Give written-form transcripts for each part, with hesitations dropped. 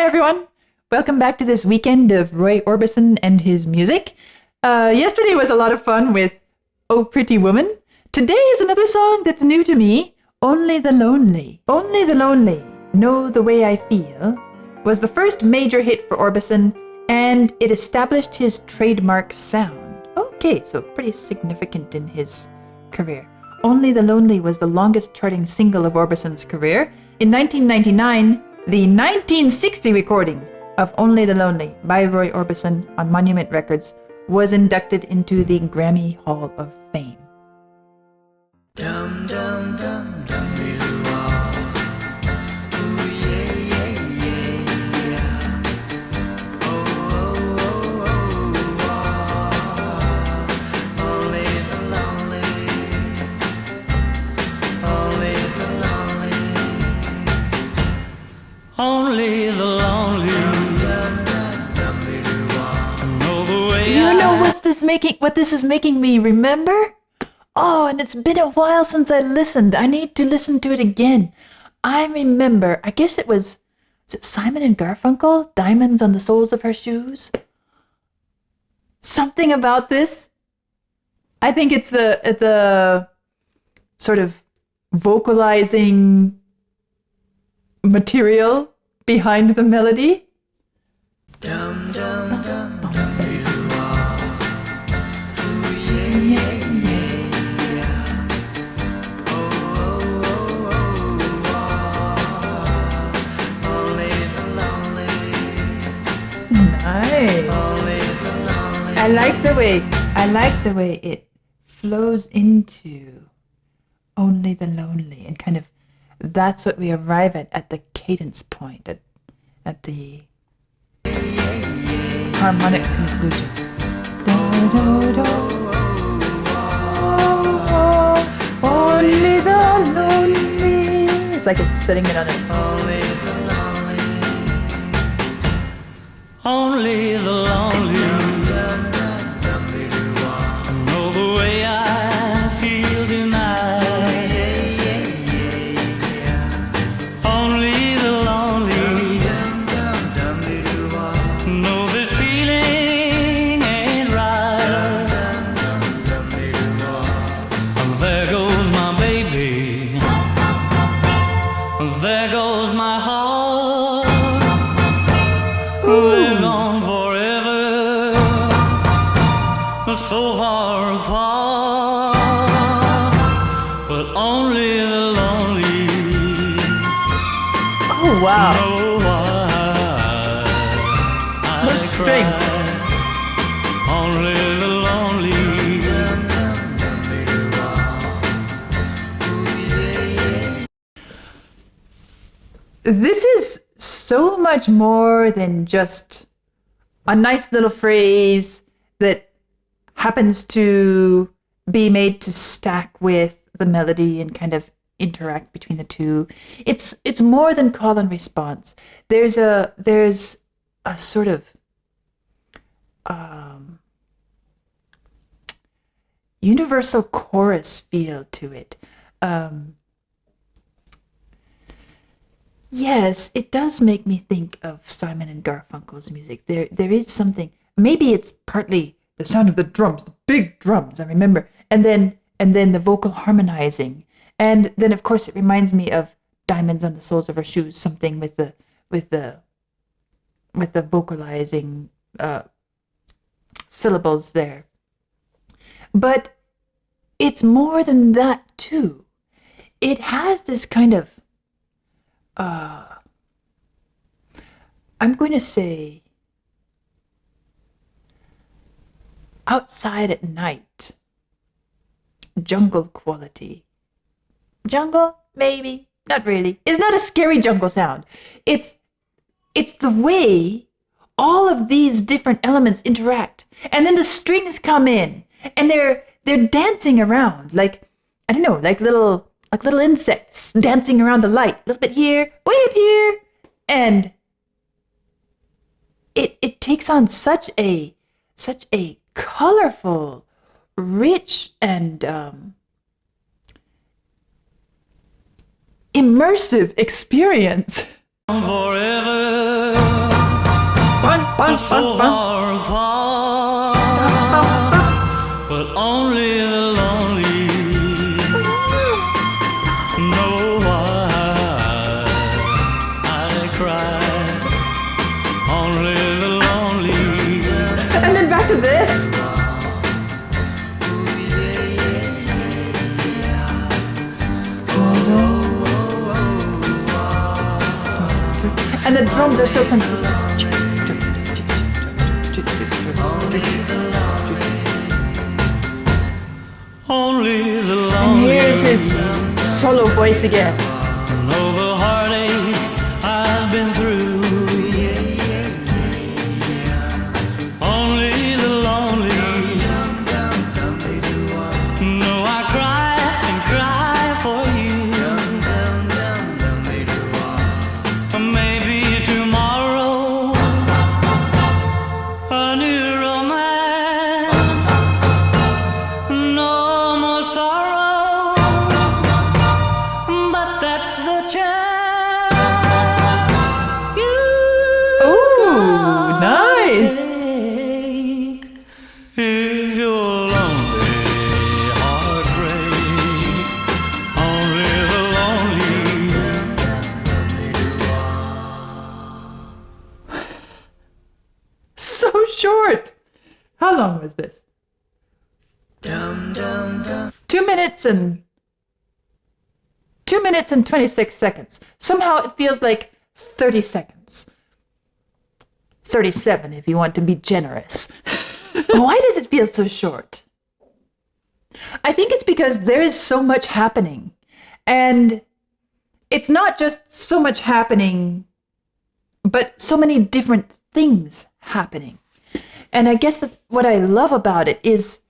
everyone. Welcome back to this weekend of Roy Orbison and his music. Yesterday was a lot of fun with Oh Pretty Woman. Today is another song that's new to me, Only the Lonely. Only the Lonely, Know the Way I Feel, was the first major hit for Orbison, and it established his trademark sound. Okay, so pretty significant in his career. Only the Lonely was the longest charting single of Orbison's career. In 1999, the 1960 recording of Only the Lonely by Roy Orbison on Monument Records was inducted into the Grammy Hall of Fame. Dum dum dum dum doo ah. Ooh yeah yeah yeah yeah. Oh oh oh oh ah. Only the lonely. Only the lonely. Only the lonely. You know what this is making me remember? Oh, and it's been a while since I listened. I need to listen to it again. I remember, I guess was it Simon and Garfunkel? Diamonds on the Soles of Her Shoes? Something about this. I think it's the sort of vocalizing material behind the melody. Dum dum dum dum doo ah. Ooh yeah yeah yeah yeah. Oh oh oh oh ah. Only the lonely. Nice. Only the lonely. I like the way it flows into Only the Lonely, and kind of that's what we arrive at the cadence point, at the harmonic conclusion. Do, do, do. Only the lonely. It's like it's sitting it on it. Only the lonely. Only the lonely. Know the way I feel tonight. Only the lonely. Know this feeling ain't right. There goes my baby. There goes my heart. They're gone forever. So far apart. But only the lonely Oh wow. know why I The strings. cry. Only the lonely. This is so much more than just a nice little phrase that happens to be made to stack with the melody and kind of interact between the two. It's more than call and response. There's a sort of universal chorus feel to it. Yes, it does make me think of Simon and Garfunkel's music. There is something. Maybe it's partly the sound of the drums, the big drums, I remember, and then the vocal harmonizing, and then of course it reminds me of Diamonds on the Soles of Her Shoes, something with the vocalizing syllables there. But it's more than that too. It has this kind of I'm going to say outside at night, jungle quality. Jungle? Maybe. Not really. It's not a scary jungle sound. It's the way all of these different elements interact. And then the strings come in and they're dancing around like, I don't know, like little insects dancing around the light, a little bit here, way up here, and it takes on such a colorful, rich, and immersive experience. Forever. so far apart, but only the lonely know why I cry. Only the lonely. And then back to this. And the drums are so consistent. Only the And lonely here's his solo voice again. know the heartaches I've been through. Only the lonely know I cry and cry for you. Maybe tomorrow a new romance, no more sorrow, but that's the chance you Ooh, nice. take. If your lonely heart break, only the lonely. So short. How long was this? 2 minutes and 26 seconds. Somehow it feels like 30 seconds. 37 if you want to be generous. Why does it feel so short? I think it's because there is so much happening. And it's not just so much happening, but so many different things happening. And I guess what I love about it is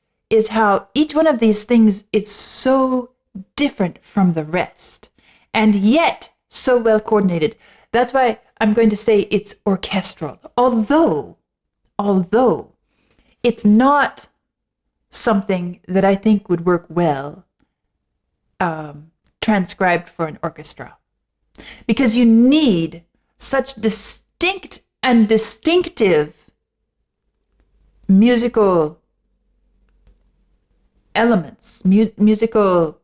how each one of these things is so different from the rest, and yet so well coordinated. That's why I'm going to say it's orchestral. Although it's not something that I think would work well transcribed for an orchestra, because you need such distinct and distinctive musical elements, musical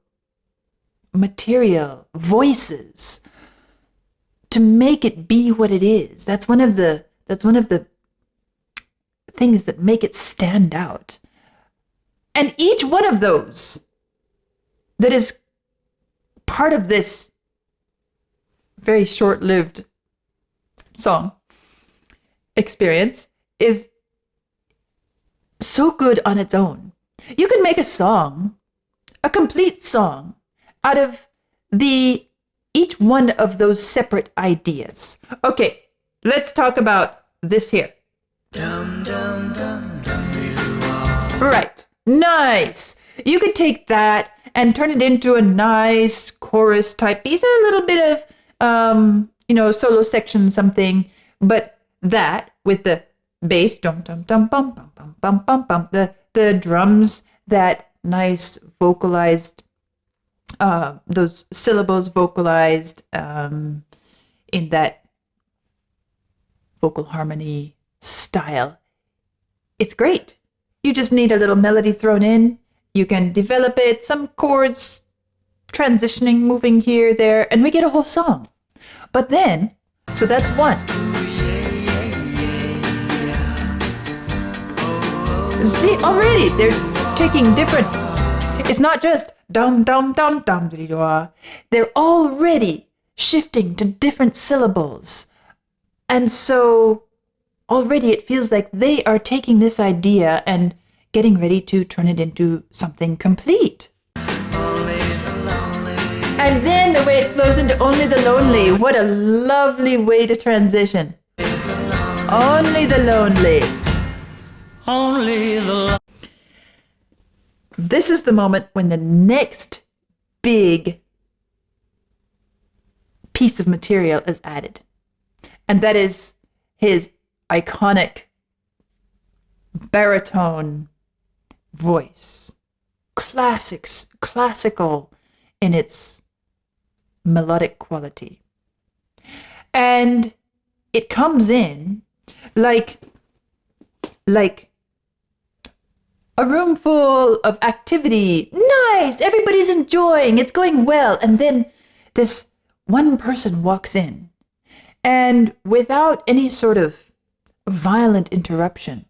material, voices, to make it be what it is. That's one of the things that make it stand out. And each one of those that is part of this very short-lived song experience is so good on its own. You can make a song, a complete song, out of each one of those separate ideas. Okay, let's talk about this here. Right, nice. You could take that and turn it into a nice chorus type piece, a little bit of solo section something, but that with the bass, dum dum dum bum bum bum bum bum bum, the drums, that nice vocalized, those syllables vocalized in that vocal harmony style. It's great. You just need a little melody thrown in. You can develop it, some chords transitioning, moving here, there, and we get a whole song. But then, so that's one. See, already they're taking different, it's not just dum dum dum dum dee da. They're already shifting to different syllables. And so already it feels like they are taking this idea and getting ready to turn it into something complete. And then the way it flows into Only the Lonely. What a lovely way to transition. Only the Lonely. Only the This is the moment when the next big piece of material is added. And that is his iconic baritone voice. Classical in its melodic quality. And it comes in like like a room full of activity. Nice! Everybody's enjoying. It's going well. And then this one person walks in. And without any sort of violent interruption,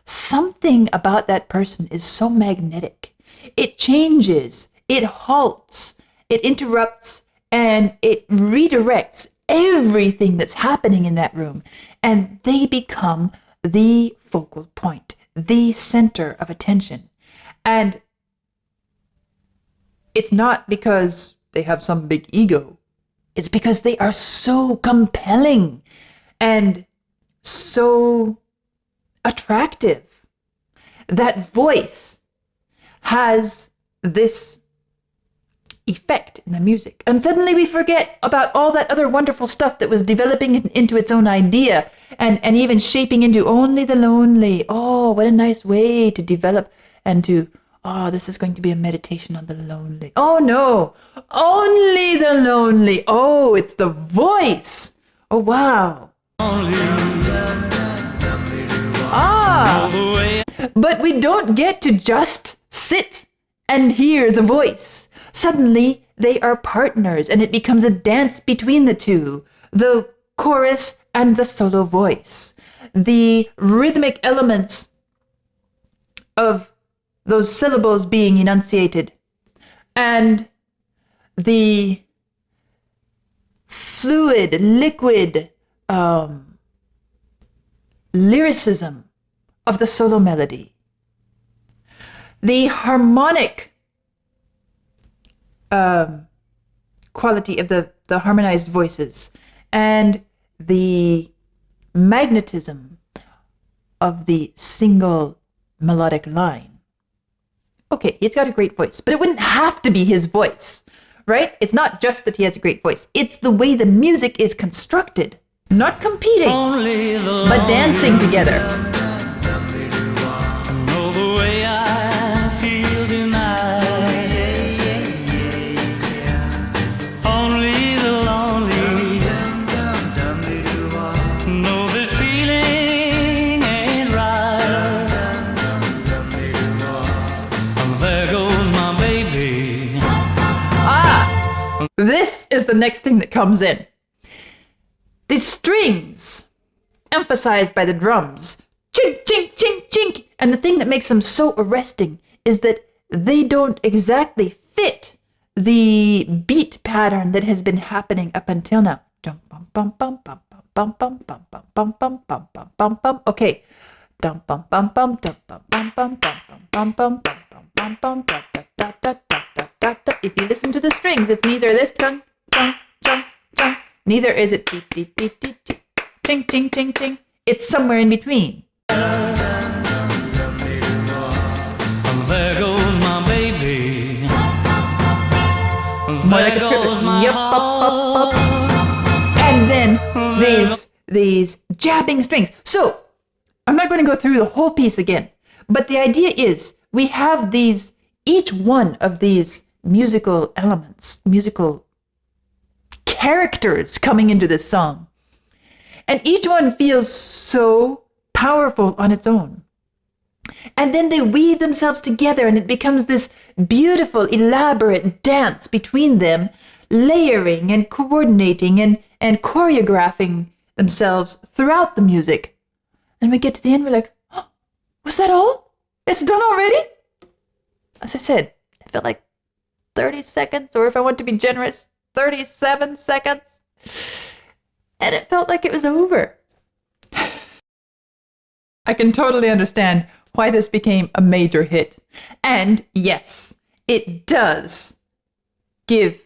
something about that person is so magnetic. It changes, it halts, it interrupts, and it redirects everything that's happening in that room. And they become the focal point, the center of attention. And it's not because they have some big ego. It's because they are so compelling and so attractive. That voice has this effect in the music. And suddenly we forget about all that other wonderful stuff that was developing into its own idea and even shaping into Only the Lonely. Oh, what a nice way to develop and to, oh, this is going to be a meditation on the lonely. Oh no, Only the Lonely. Oh, it's the voice. Oh, wow. But we don't get to just sit and hear the voice. Suddenly, they are partners, and it becomes a dance between the two, the chorus and the solo voice. The rhythmic elements of those syllables being enunciated, and the fluid, liquid lyricism of the solo melody, the harmonic quality of the harmonized voices, and the magnetism of the single melodic line. Okay, he's got a great voice, but it wouldn't have to be his voice, right? It's not just that he has a great voice. It's the way the music is constructed. Not competing, but dancing together. Know the way I feel tonight. Only the lonely know this feeling ain't right. And there goes my baby. This is the next thing that comes in. The strings, emphasized by the drums, chink, chink, chink, chink. And the thing that makes them so arresting is that they don't exactly fit the beat pattern that has been happening up until now. Okay. If you listen to the strings, it's neither this chung, chung, chung, chung. Neither is it beep, beep, beep, beep, beep, ching, ching, ching, ching. It's somewhere in between. And there goes my baby. More like a trivet. Yup, up, up, up. And then these jabbing strings. So I'm not going to go through the whole piece again, but the idea is we have these, each one of these musical elements, musical characters coming into this song. And each one feels so powerful on its own. And then they weave themselves together and it becomes this beautiful, elaborate dance between them, layering and coordinating and choreographing themselves throughout the music. And we get to the end, we're like, oh, was that all? It's done already? As I said, it felt like 30 seconds, or if I want to be generous, 37 seconds. And it felt like it was over. I can totally understand why this became a major hit. And yes, it does give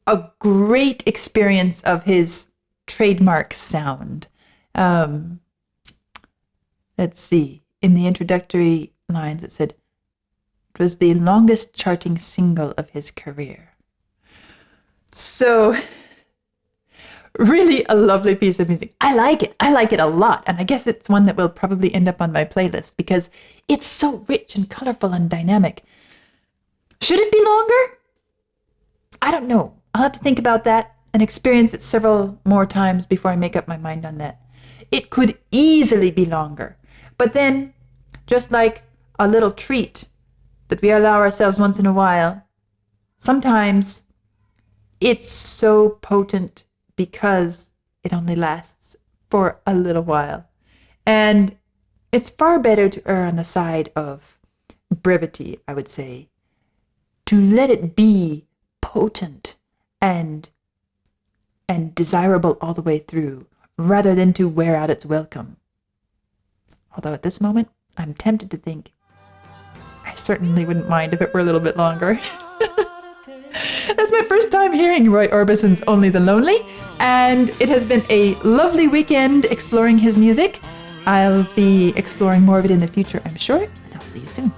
a great experience of his trademark sound. Let's see. In the introductory lines, it said, it was the longest charting single of his career. So, really a lovely piece of music. I like it. I like it a lot. And I guess it's one that will probably end up on my playlist because it's so rich and colorful and dynamic. Should it be longer? I don't know. I'll have to think about that and experience it several more times before I make up my mind on that. It could easily be longer. But then, just like a little treat that we allow ourselves once in a while, sometimes it's so potent because it only lasts for a little while. And it's far better to err on the side of brevity, I would say, to let it be potent and desirable all the way through, rather than to wear out its welcome. Although at this moment, I'm tempted to think, I certainly wouldn't mind if it were a little bit longer. That's my first time hearing Roy Orbison's Only the Lonely, and it has been a lovely weekend exploring his music. I'll be exploring more of it in the future, I'm sure, and I'll see you soon.